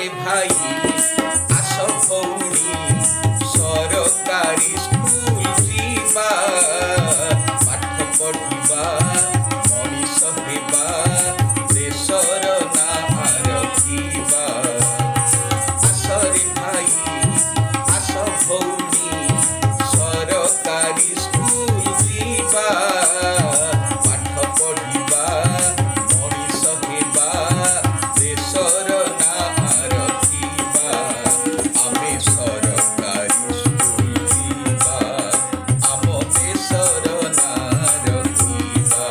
আসরে ভাই আস ভৌণী ସରକାରୀ ସ୍କୁଲ ଯିବା ପାଠ ପଢ଼ିବା ମଣିଷ ହେବା ଦେଶର ନାଁ ରଖିବା ଆସରେ ଭାଇ ଆସ ଭଉଣୀ ସରକାରୀ ସ୍କୁଲ ଯିବା ପାଠ ପଢ଼ିବା ମଣିଷ ହେବା ଦେଶର ନାଁ ରଖିବା ଆମେ ସରକାରୀ ସ୍କୁଲ ଯିବା ଆମ ଦେଶର ନାଁ ରଖିବା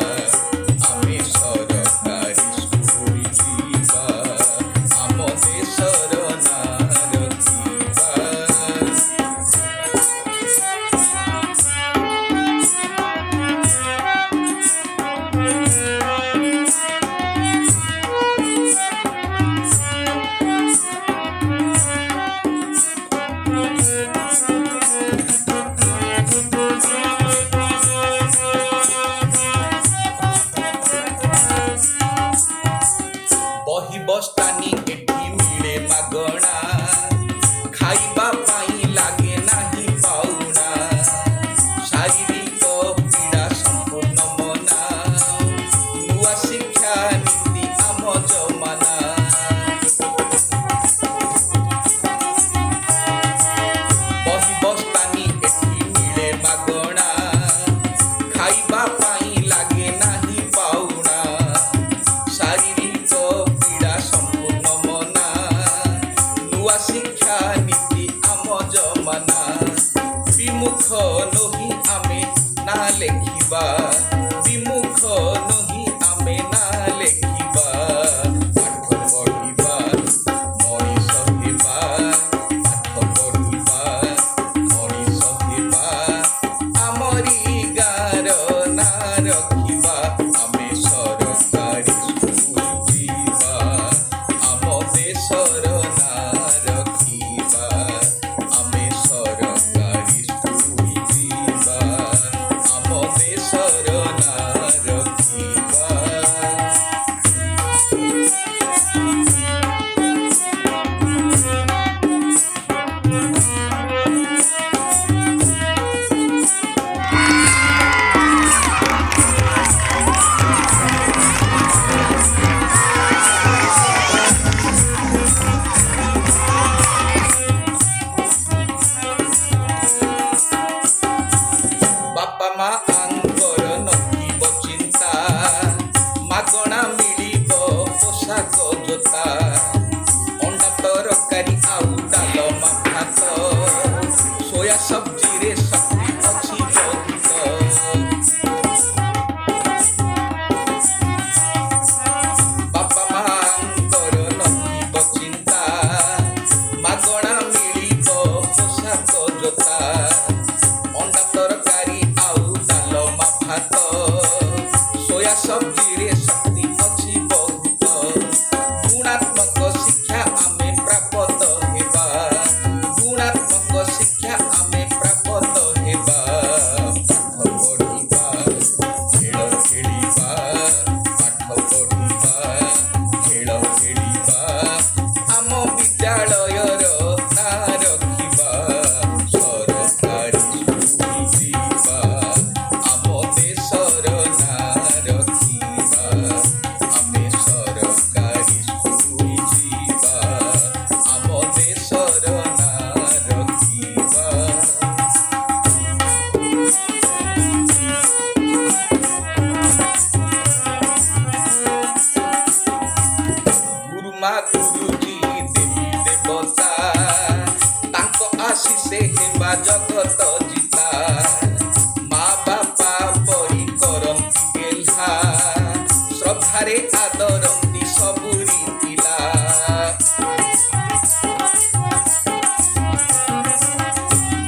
ଆମେ ସରକାରୀ ସ୍କୁଲ ଯିବା ଆମ ଦେଶର ନାଁ ରଖିବା। ବହି ବସ୍ତାନି ଏଠି ମିଳେ ମାଗଣା ଖାଇବା ପାଇଁ ଲାଗେ ନାହିଁ ପାଉଣା ଶାରୀରିକ ପୀଡ଼ା ସମ୍ପୂର୍ଣ୍ଣ ମନା ନୂଆ ଶିକ୍ଷା ନୀତି ଆମ ଜମାନା ବହି ବସ୍ତାନି ଏଠି ମିଳେ ମାଗଣା ଖାଇବା ପାଇଁ ଲାଗେ ନାହିଁ ପାଉଣା ଶାରୀରିକ ପୀଡ଼ା ସମ୍ପୂର୍ଣ୍ଣ ମନା ନୂଆ ଶିକ୍ଷା ନୀତି ଆମ ଜମାନା ବିମୁଖ ନୋହି ଆମେ ନା ଲେଖିବା ବିମୁଖ ନୋହି ଆମେ ନା ଲେଖିବା ପାଠ ପଢ଼ିବା ମଣିଷ ହେବା ପାଠ ପଢ଼ିବା ମଣିଷ ହେବା ଆମରି ଗାଁର ନାଁ ରଖିବା ଆମେ ସରକାରୀ ସ୍କୁଲ ଯିବା ଆମ ଦେଶର ନାଁ ରଖିବା ଆମେ ସରକାରୀ ସ୍କୁଲ ଯିବା ଆମ ଦେଶର ନାଁ ରଖିବା। ବାପା ମାଆଙ୍କର ନଥିବ ଚିନ୍ତା ମାଗଣା ମିଳିବ ପୋଷାକ ଜୋତା ଅଣ୍ଡା ତରକାରୀ ଆଉ ଡାଲମା ଭାତ ସୋୟା ସବ୍ଜିରେ ଶକ୍ତି ଅଛି ବହୁତ ବାପା ମାଆଙ୍କର ନଥିବ ଚିନ୍ତା ମାଗଣା ମିଳିବ ପୋଷାକ ଜୋତା ଅଣ୍ଡା ତରକାରୀ ଆଉ ଡାଲମା ଭାତ ସୋୟା ସବ୍ଜିରେ ଶକ୍ତି ଅଛି ବହୁତ ଗୁଣାତ୍ମକ ଶିକ୍ଷା ଆମେ ପ୍ରାପ୍ତ ହେବା ଗୁଣାତ୍ମକ ଶିକ୍ଷା ଆମେ ପ୍ରାପ୍ତ ହେବା ପାଠ ପଢ଼ିବା ଖେଳ ଖେଳିବା ପାଠ ପଢ଼ିବା ଖେଳ ଖେଳିବା ଆମ ବିଦ୍ୟାଳୟର ନାଁ ରଖିବା ସରକାରୀ ସ୍କୁଲ ଯିବା ଆମ ଦେଶର ନାଁ ରଖିବା ଆମେ ସରକାରୀ ସ୍କୁଲ ଯିବା ଆମ ଦେଶର ନାଁ ରଖିବା। ଗୁରୁମା ଗୁରୁଜୀ ଦେବୀ ଦେବତା ତାଙ୍କ ଆଶିଷେ ହେବା ଜଗତ ଜିତା ମା ବାପା ପରି କରନ୍ତି ଗେହ୍ଲା ଶ୍ରଦ୍ଧାରେ ଆଦରନ୍ତି ସବୁରି ପିଲା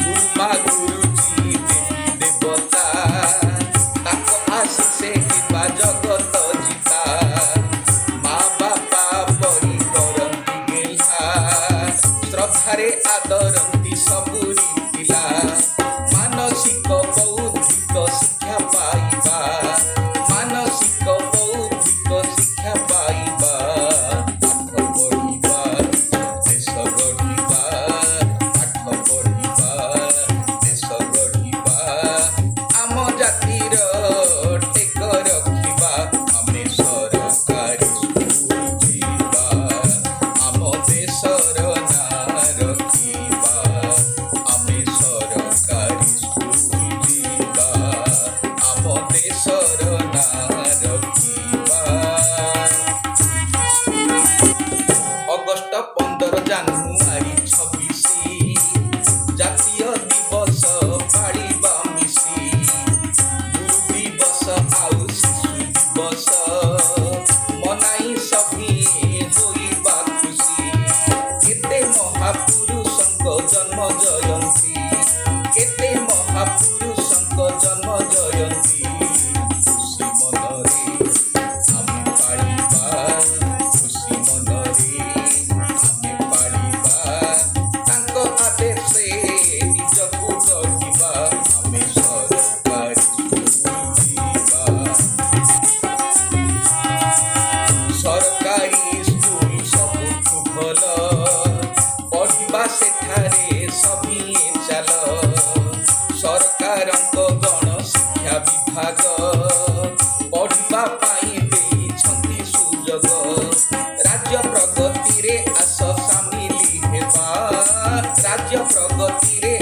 ଗୁରୁମା ଗୁରୁଜୀ ଦେବୀ ଦେବତା ତାଙ୍କ ଆଶିଷେ ହେବା ଜଗତ ଜିତା ମା ବାପା ପରି କରନ୍ତି ଗେହ୍ଲା ଶ୍ରଦ୍ଧାରେ ଆଦରନ୍ତି ସବୁରି ପିଲା ମାନସିକ ବୌଦ୍ଧିକ ଶିକ୍ଷା ପାଇବା ମାନସିକ ବୌଦ୍ଧିକ ଶିକ୍ଷା जन्म जयंती केते महापुरुषଙ୍କ जन्म जयंती खुशी मनरे आमे पाळिबा खुशी मनरे आमे पाळिबा ताଙ୍କ आदेशे ନିଜକୁ ଗଢ଼ିବା ଆମେ ସରକାରୀ ସ୍କୁଲ ଯିବା ସରକାରୀ ସ୍କୁଲ ସବୁଠୁ ଭଲ ପଢ଼ିବା ସେଠାରେ ସଭିଏ ଚାଲ ସରକାରଙ୍କ ଗଣ ଶିକ୍ଷା ବିଭାଗ ପଢ଼ିବା ପାଇଁ ଦେଇଛନ୍ତି ସୁଯୋଗ ରାଜ୍ୟ ପ୍ରଗତିରେ ଆସ ସାମିଲ ହେବା ରାଜ୍ୟ ପ୍ରଗତିରେ